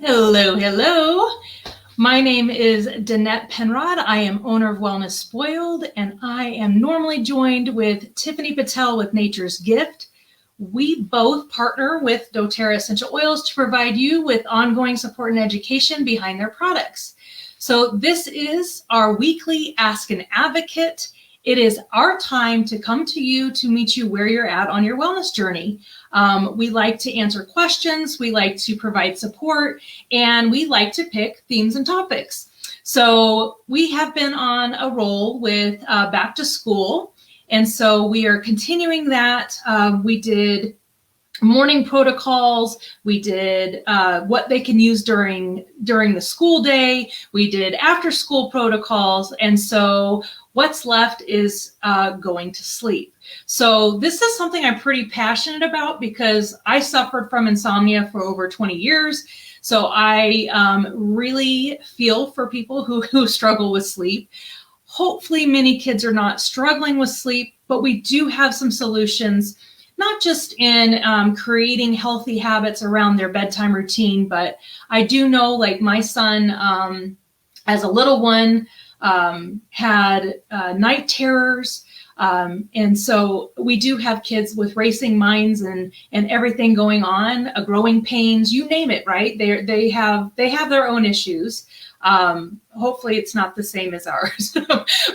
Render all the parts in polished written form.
Hello, hello. My name is Danette Penrod. I am owner of Wellness Spoiled, and I am normally joined with Tiffany Patel with Nature's Gift. We both partner with doTERRA Essential Oils to provide you with ongoing support and education behind their products. So this is our weekly Ask an Advocate. It is our time to come to you to meet you where you're at on your wellness journey. We like to answer questions, we like to provide support, and we like to pick themes and topics. So we have been on a roll with back to school, and so we are continuing that. We did morning protocols, we did what they can use during the school day, we did after school protocols, and so what's left is going to sleep. So this is something I'm pretty passionate about because I suffered from insomnia for over 20 years. So I really feel for people who struggle with sleep. Hopefully many kids are not struggling with sleep, but we do have some solutions, not just in creating healthy habits around their bedtime routine, but I do know, like my son, as a little one, had night terrors. And so we do have kids with racing minds and everything going on, growing pains, you name it, right? They have their own issues. Hopefully it's not the same as ours.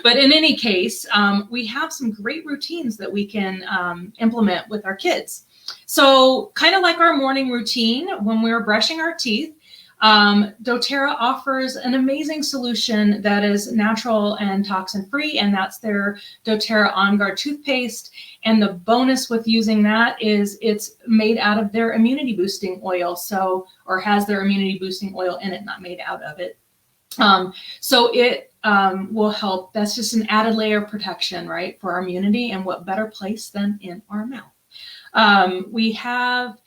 But in any case, we have some great routines that we can implement with our kids. So kind of like our morning routine when we're brushing our teeth, doTERRA offers an amazing solution that is natural and toxin-free, and that's their doTERRA On Guard toothpaste. And the bonus with using that is it's made out of their immunity boosting oil, or has their immunity boosting oil in it, not made out of it. So it will help. That's just an added layer of protection, right, for our immunity, and what better place than in our mouth. We have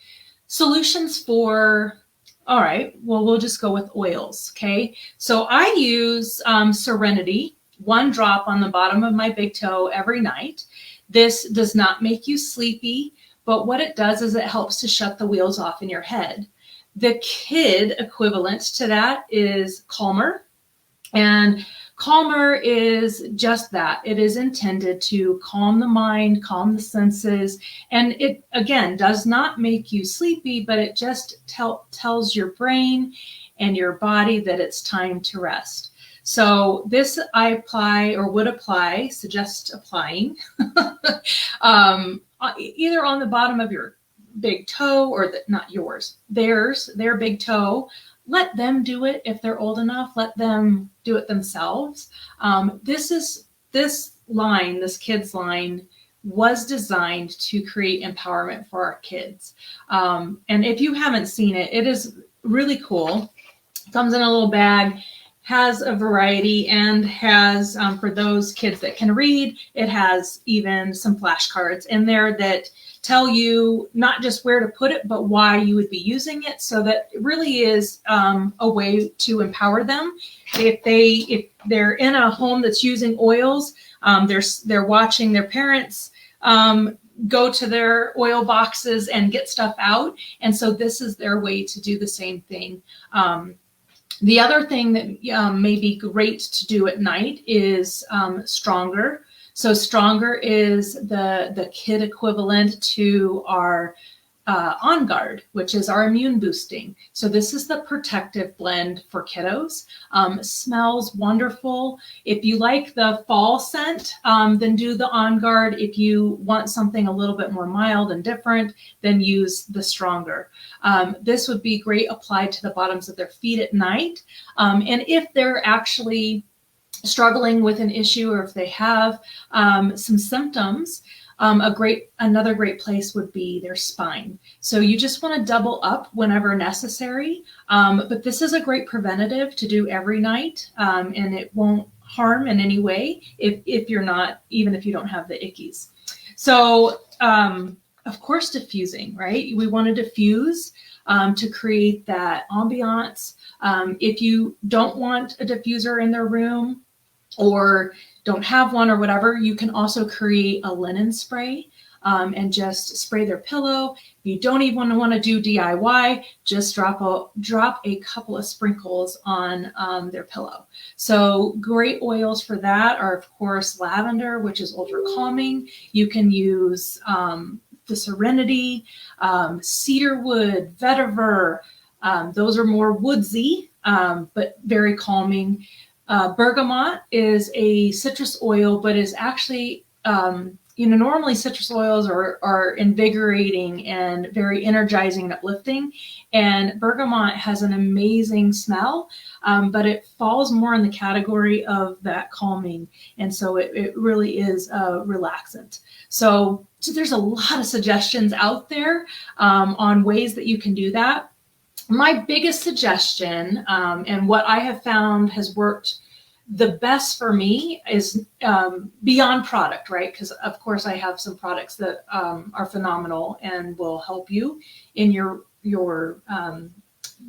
solutions for, all right, well, we'll just go with oils, okay? So I use Serenity, 1 drop on the bottom of my big toe every night. This does not make you sleepy, but what it does is it helps to shut the wheels off in your head. The kid equivalent to that is Calmer, and Calmer is just that. It is intended to calm the mind, calm the senses, and it, again, does not make you sleepy, but it just tells your brain and your body that it's time to rest. So this I apply, or would apply, suggest applying, either on the bottom of your big toe, or not yours, their big toe. Let them do it if they're old enough. Let them do it themselves. This kids line was designed to create empowerment for our kids. And if you haven't seen it, it is really cool. It comes in a little bag, has a variety, and has, for those kids that can read, it has even some flashcards in there that tell you not just where to put it, but why you would be using it. So that it really is a way to empower them. If they're in a home that's using oils, they're watching their parents go to their oil boxes and get stuff out. And so this is their way to do the same thing. The other thing that may be great to do at night is Stronger. So Stronger is the kid equivalent to our On Guard, which is our immune boosting. So this is the protective blend for kiddos. Smells wonderful. If you like the fall scent, then do the On Guard. If you want something a little bit more mild and different, then use the Stronger. This would be great applied to the bottoms of their feet at night. And if they're actually struggling with an issue, or if they have some symptoms, another great place would be their spine. So you just want to double up whenever necessary, but this is a great preventative to do every night, and it won't harm in any way if you're not, even if you don't have the ickies. So of course, diffusing, right? We want to diffuse to create that ambiance. If you don't want a diffuser in their room, or don't have one, or whatever, you can also create a linen spray. and just spray their pillow. If you don't even want to do DIY, just drop a couple of sprinkles on their pillow. So great oils for that are, of course, lavender, which is ultra calming. You can use the Serenity, cedarwood, vetiver. Those are more woodsy, but very calming. Bergamot is a citrus oil, but is actually, normally citrus oils are invigorating and very energizing and uplifting. And bergamot has an amazing smell, but it falls more in the category of that calming. And so it really is a relaxant. So there's a lot of suggestions out there on ways that you can do that. My biggest suggestion, and what I have found has worked the best for me, is beyond product, right? Because of course I have some products that are phenomenal and will help you in your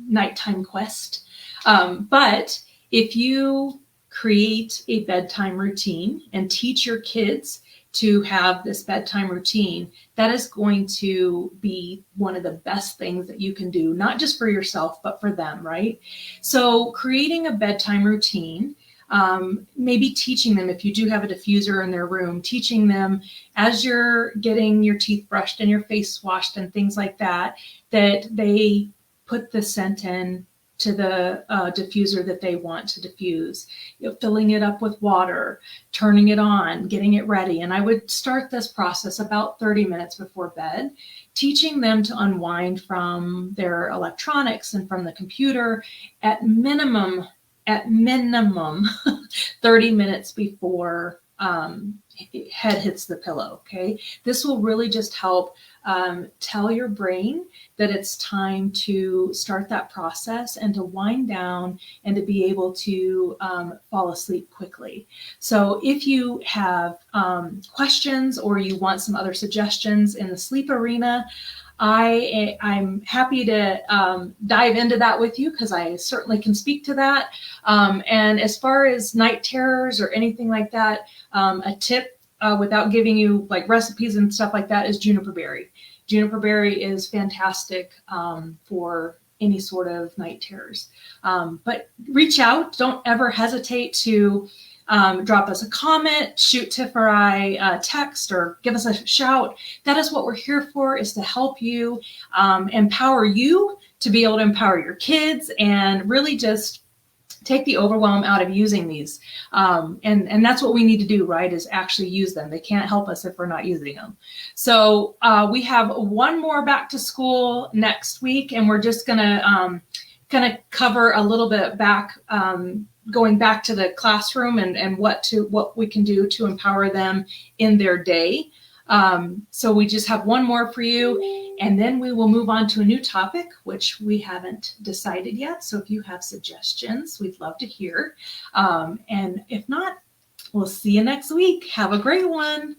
nighttime quest. But if you create a bedtime routine and teach your kids to have this bedtime routine, that is going to be one of the best things that you can do, not just for yourself, but for them, right? So creating a bedtime routine, maybe teaching them, if you do have a diffuser in their room, teaching them as you're getting your teeth brushed and your face washed and things like that, that they put the scent in to the diffuser that they want to diffuse, filling it up with water, turning it on, getting it ready. And I would start this process about 30 minutes before bed, teaching them to unwind from their electronics and from the computer at minimum 30 minutes before head hits the pillow. Okay, this will really just help tell your brain that it's time to start that process and to wind down and to be able to fall asleep quickly. So if you have questions or you want some other suggestions in the sleep arena, I'm happy to dive into that with you, because I certainly can speak to that. And as far as night terrors or anything like that, a tip without giving you like recipes and stuff like that is juniper berry. Juniper berry is fantastic for any sort of night terrors. But reach out. Don't ever hesitate to drop us a comment, shoot Tiff or I a text, or give us a shout. That is what we're here for, is to help you, empower you to be able to empower your kids and really just take the overwhelm out of using these. And that's what we need to do, right, is actually use them. They can't help us if we're not using them. So we have one more back to school next week, and we're just gonna kind of cover a little bit back, going back to the classroom and what we can do to empower them in their day. So we just have one more for you, and then we will move on to a new topic, which we haven't decided yet. So if you have suggestions, we'd love to hear. And if not, we'll see you next week. Have a great one.